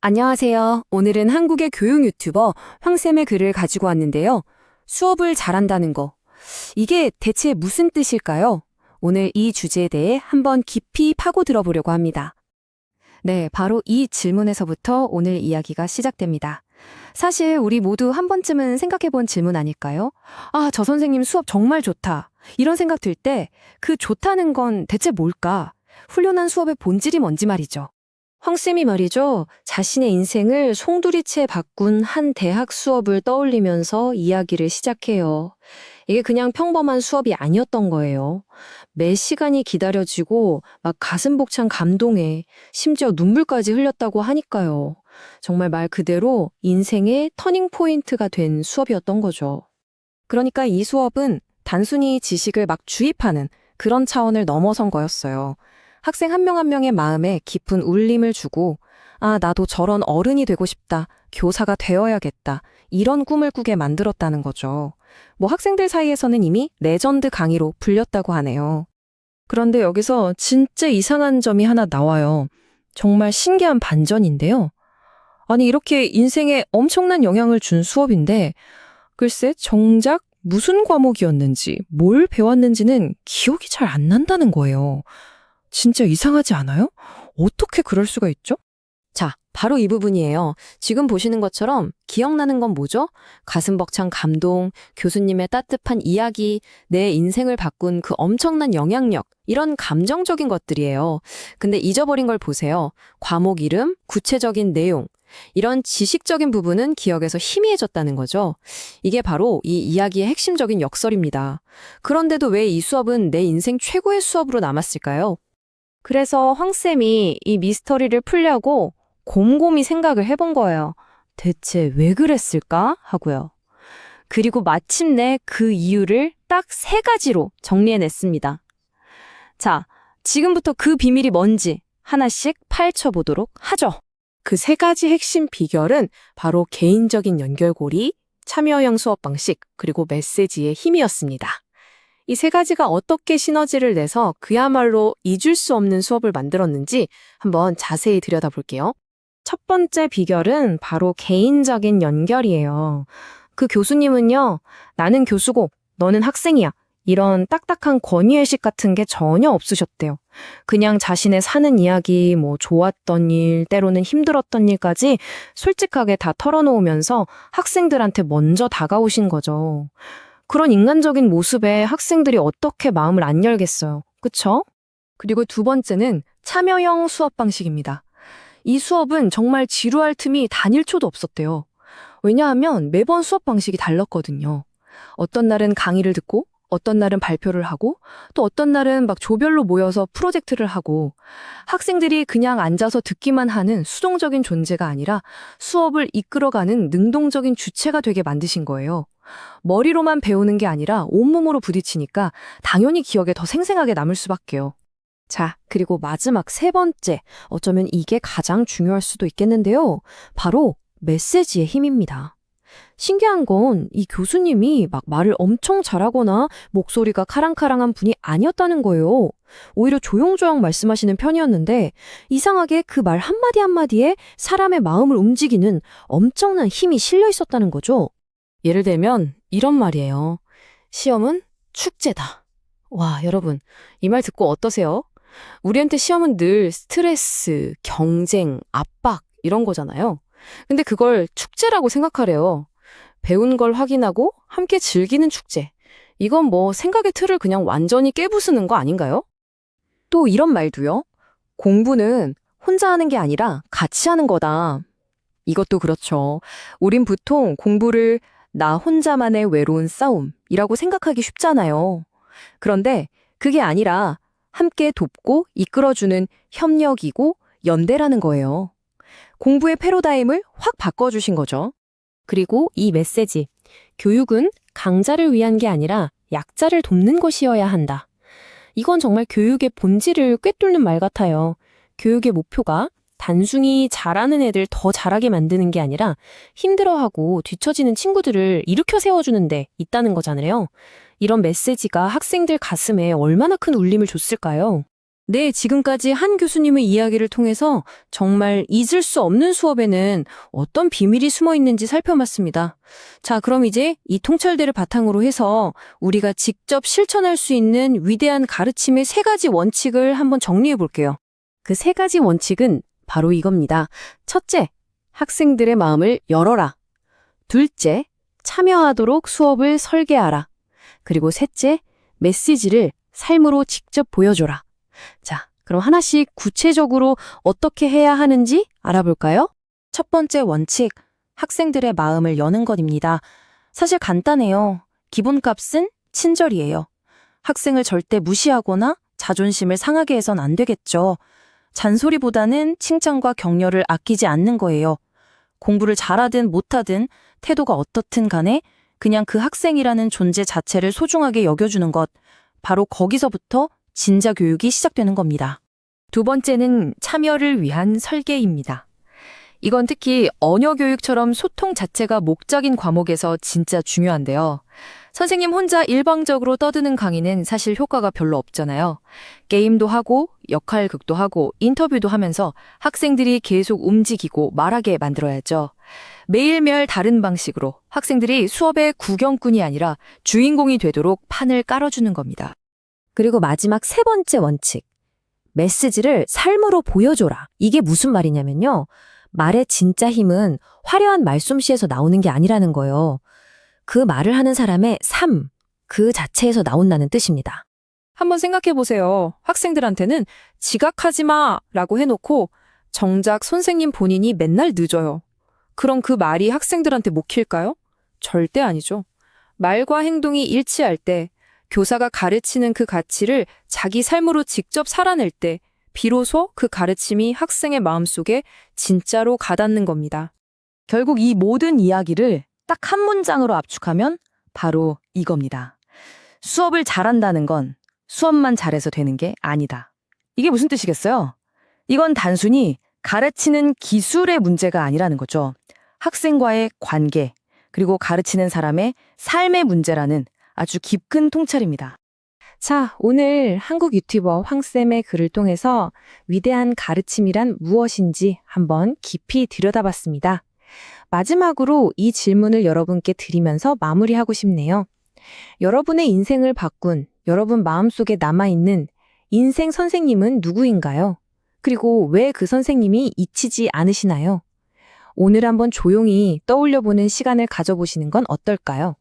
안녕하세요. 오늘은 한국의 교육 유튜버 황쌤의 글을 가지고 왔는데요. 수업을 잘한다는 거. 이게 대체 무슨 뜻일까요? 오늘 이 주제에 대해 한번 깊이 파고 들어보려고 합니다. 네, 바로 이 질문에서부터 오늘 이야기가 시작됩니다. 사실 우리 모두 한 번쯤은 생각해 본 질문 아닐까요? 아, 저 선생님 수업 정말 좋다. 이런 생각 들 때 그 좋다는 건 대체 뭘까? 훌륭한 수업의 본질이 뭔지 말이죠. 황쌤이 말이죠. 자신의 인생을 송두리째 바꾼 한 대학 수업을 떠올리면서 이야기를 시작해요. 이게 그냥 평범한 수업이 아니었던 거예요. 매 시간이 기다려지고 막 가슴 벅찬 감동에 심지어 눈물까지 흘렸다고 하니까요. 정말 말 그대로 인생의 터닝 포인트가 된 수업이었던 거죠. 그러니까 이 수업은 단순히 지식을 막 주입하는 그런 차원을 넘어선 거였어요. 학생 한 명 한 명의 마음에 깊은 울림을 주고, 아, 나도 저런 어른이 되고 싶다, 교사가 되어야겠다, 이런 꿈을 꾸게 만들었다는 거죠. 뭐 학생들 사이에서는 이미 레전드 강의로 불렸다고 하네요. 그런데 여기서 진짜 이상한 점이 하나 나와요. 정말 신기한 반전인데요. 아니, 이렇게 인생에 엄청난 영향을 준 수업인데, 글쎄, 정작 무슨 과목이었는지, 뭘 배웠는지는 기억이 잘 안 난다는 거예요. 진짜 이상하지 않아요? 어떻게 그럴 수가 있죠? 자, 바로 이 부분이에요. 지금 보시는 것처럼 기억나는 건 뭐죠? 가슴 벅찬 감동, 교수님의 따뜻한 이야기, 내 인생을 바꾼 그 엄청난 영향력, 이런 감정적인 것들이에요. 근데 잊어버린 걸 보세요. 과목 이름, 구체적인 내용, 이런 지식적인 부분은 기억에서 희미해졌다는 거죠. 이게 바로 이 이야기의 핵심적인 역설입니다. 그런데도 왜 이 수업은 내 인생 최고의 수업으로 남았을까요? 그래서 황쌤이 이 미스터리를 풀려고 곰곰이 생각을 해본 거예요. 대체 왜 그랬을까? 하고요. 그리고 마침내 그 이유를 딱 3가지로 정리해냈습니다. 자, 지금부터 그 비밀이 뭔지 하나씩 파헤쳐보도록 하죠. 그 3가지 핵심 비결은 바로 개인적인 연결고리, 참여형 수업 방식, 그리고 메시지의 힘이었습니다. 이 3가지가 어떻게 시너지를 내서 그야말로 잊을 수 없는 수업을 만들었는지 한번 자세히 들여다볼게요. 첫 번째 비결은 바로 개인적인 연결이에요. 그 교수님은요, 나는 교수고 너는 학생이야, 이런 딱딱한 권위의식 같은 게 전혀 없으셨대요. 그냥 자신의 사는 이야기, 뭐 좋았던 일, 때로는 힘들었던 일까지 솔직하게 다 털어놓으면서 학생들한테 먼저 다가오신 거죠. 그런 인간적인 모습에 학생들이 어떻게 마음을 안 열겠어요. 그쵸? 그리고 두 번째는 참여형 수업 방식입니다. 이 수업은 정말 지루할 틈이 단 1초도 없었대요. 왜냐하면 매번 수업 방식이 달랐거든요. 어떤 날은 강의를 듣고, 어떤 날은 발표를 하고, 또 어떤 날은 막 조별로 모여서 프로젝트를 하고, 학생들이 그냥 앉아서 듣기만 하는 수동적인 존재가 아니라 수업을 이끌어가는 능동적인 주체가 되게 만드신 거예요. 머리로만 배우는 게 아니라 온몸으로 부딪히니까 당연히 기억에 더 생생하게 남을 수밖에요. 자, 그리고 마지막 3번째, 어쩌면 이게 가장 중요할 수도 있겠는데요. 바로 메시지의 힘입니다. 신기한 건 이 교수님이 막 말을 엄청 잘하거나 목소리가 카랑카랑한 분이 아니었다는 거예요. 오히려 조용조용 말씀하시는 편이었는데 이상하게 그 말 한마디 한마디에 사람의 마음을 움직이는 엄청난 힘이 실려 있었다는 거죠. 예를 들면 이런 말이에요. 시험은 축제다. 와, 여러분, 이 말 듣고 어떠세요? 우리한테 시험은 늘 스트레스, 경쟁, 압박 이런 거잖아요. 근데 그걸 축제라고 생각하래요. 배운 걸 확인하고 함께 즐기는 축제. 이건 뭐 생각의 틀을 그냥 완전히 깨부수는 거 아닌가요? 또 이런 말도요. 공부는 혼자 하는 게 아니라 같이 하는 거다. 이것도 그렇죠. 우린 보통 공부를 나 혼자만의 외로운 싸움이라고 생각하기 쉽잖아요. 그런데 그게 아니라 함께 돕고 이끌어주는 협력이고 연대라는 거예요. 공부의 패러다임을 확 바꿔주신 거죠. 그리고 이 메시지, 교육은 강자를 위한 게 아니라 약자를 돕는 것이어야 한다. 이건 정말 교육의 본질을 꿰뚫는 말 같아요. 교육의 목표가 단순히 잘하는 애들 더 잘하게 만드는 게 아니라 힘들어하고 뒤처지는 친구들을 일으켜 세워주는 데 있다는 거잖아요. 이런 메시지가 학생들 가슴에 얼마나 큰 울림을 줬을까요? 네, 지금까지 한 교수님의 이야기를 통해서 정말 잊을 수 없는 수업에는 어떤 비밀이 숨어 있는지 살펴봤습니다. 자, 그럼 이제 이 통찰대를 바탕으로 해서 우리가 직접 실천할 수 있는 위대한 가르침의 3가지 원칙을 한번 정리해 볼게요. 그 3가지 원칙은 바로 이겁니다. 첫째, 학생들의 마음을 열어라. 둘째, 참여하도록 수업을 설계하라. 그리고 셋째, 메시지를 삶으로 직접 보여줘라. 자, 그럼 하나씩 구체적으로 어떻게 해야 하는지 알아볼까요? 첫 번째 원칙, 학생들의 마음을 여는 것입니다. 사실 간단해요. 기본값은 친절이에요. 학생을 절대 무시하거나 자존심을 상하게 해선 안 되겠죠. 잔소리보다는 칭찬과 격려를 아끼지 않는 거예요. 공부를 잘하든 못하든 태도가 어떻든 간에 그냥 그 학생이라는 존재 자체를 소중하게 여겨주는 것, 바로 거기서부터 진짜 교육이 시작되는 겁니다. 두 번째는 참여를 위한 설계입니다. 이건 특히 언어교육처럼 소통 자체가 목적인 과목에서 진짜 중요한데요. 선생님 혼자 일방적으로 떠드는 강의는 사실 효과가 별로 없잖아요. 게임도 하고 역할극도 하고 인터뷰도 하면서 학생들이 계속 움직이고 말하게 만들어야죠. 매일매일 다른 방식으로 학생들이 수업의 구경꾼이 아니라 주인공이 되도록 판을 깔아주는 겁니다. 그리고 마지막 3번째 원칙. 메시지를 삶으로 보여줘라. 이게 무슨 말이냐면요. 말의 진짜 힘은 화려한 말솜씨에서 나오는 게 아니라는 거예요. 그 말을 하는 사람의 삶, 그 자체에서 나온다는 뜻입니다. 한번 생각해 보세요. 학생들한테는 지각하지 마 라고 해놓고 정작 선생님 본인이 맨날 늦어요. 그럼 그 말이 학생들한테 먹힐까요? 절대 아니죠. 말과 행동이 일치할 때, 교사가 가르치는 그 가치를 자기 삶으로 직접 살아낼 때 비로소 그 가르침이 학생의 마음속에 진짜로 가닿는 겁니다. 결국 이 모든 이야기를 딱 한 문장으로 압축하면 바로 이겁니다. 수업을 잘한다는 건 수업만 잘해서 되는 게 아니다. 이게 무슨 뜻이겠어요? 이건 단순히 가르치는 기술의 문제가 아니라는 거죠. 학생과의 관계, 그리고 가르치는 사람의 삶의 문제라는 아주 깊은 통찰입니다. 자, 오늘 한국 유튜버 황쌤의 글을 통해서 위대한 가르침이란 무엇인지 한번 깊이 들여다봤습니다. 마지막으로 이 질문을 여러분께 드리면서 마무리하고 싶네요. 여러분의 인생을 바꾼, 여러분 마음속에 남아있는 인생 선생님은 누구인가요? 그리고 왜 그 선생님이 잊히지 않으시나요? 오늘 한번 조용히 떠올려보는 시간을 가져보시는 건 어떨까요?